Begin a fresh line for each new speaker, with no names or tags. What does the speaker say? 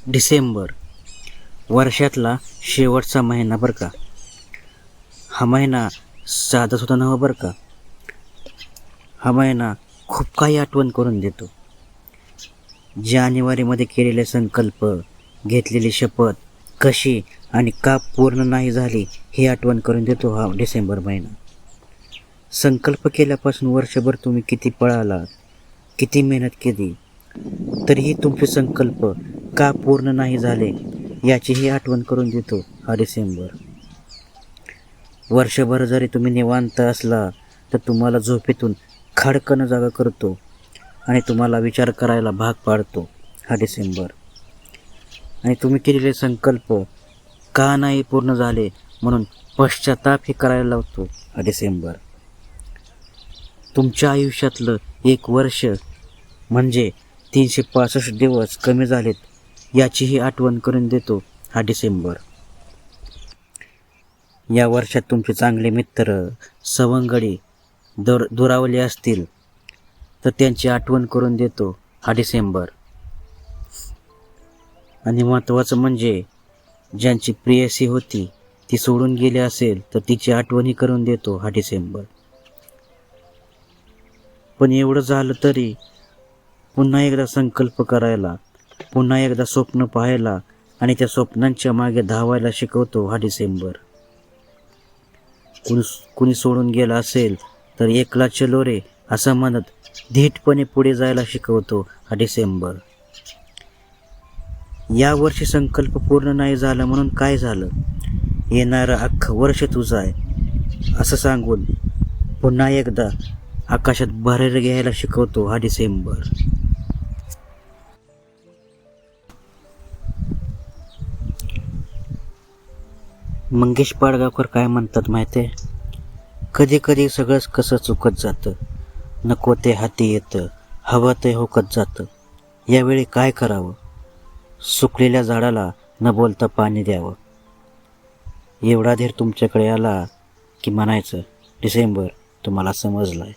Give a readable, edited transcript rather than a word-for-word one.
डिसेंबर वर्षातला शेवटचा महिना बरं का. हा महिना साधासुद्धा नव्हा बरं का. हा महिना खूप काही आठवण करून देतो. जानेवारीमध्ये केलेले संकल्प, घेतलेली शपथ कशी आणि का पूर्ण नाही झाली ही आठवण करून देतो हा डिसेंबर महिना. संकल्प केल्यापासून वर्षभर तुम्ही किती पळालात, किती मेहनत केली, तरीही तुमचे संकल्प का पूर्ण नाही झाले याचीही आठवण करून देतो हा डिसेंबर. वर्षभर जरी तुम्ही निवांत असला तर तुम्हाला झोपेतून खाडकन जागा करतो आणि तुम्हाला विचार करायला भाग पाडतो हा डिसेंबर. आणि तुम्ही केलेले संकल्प का नाही पूर्ण झाले म्हणून पश्चाताप हे करायला लावतो हा डिसेंबर. तुमच्या आयुष्यातलं एक वर्ष म्हणजे 365 दिवस कमी झालेत याचीही आठवण करून देतो हा डिसेंबर. या वर्षात तुमचे चांगले मित्र, सवंगडी दुरावले असतील तर त्यांची आठवण करून देतो हा डिसेंबर. आणि महत्त्वाचं म्हणजे ज्यांची प्रेयसी होती ती सोडून गेली असेल तर तिची आठवणही करून देतो हा डिसेंबर. पण एवढं झालं तरी पुन्हा एकदा संकल्प करायला, पुन्हा एकदा स्वप्न पाहायला आणि त्या स्वप्नांच्या मागे धावायला शिकवतो हा डिसेंबर. कुणी सोडून गेला असेल तर एकला चलो रे असं म्हणत धीटपणे पुढे जायला शिकवतो हा डिसेंबर. या वर्षी संकल्प पूर्ण नाही झाला म्हणून काय झालं, येणारं अख्खं वर्ष तुझं आहे असं सांगून पुन्हा एकदा आकाशात भरेर घ्यायला शिकवतो हा डिसेंबर. मंगेश पाडगावकर काय म्हणतात माहिती आहे, कधी कधी सगळंच कसं चुकत जातं, नको ते हाती येतं, हवं ते होकत जातं. यावेळी काय करावं, सुकलेल्या झाडाला न बोलता पाणी द्यावं. एवढा धीर तुमच्याकडे आला की म्हणायचं डिसेंबर तुम्हाला समजलाय.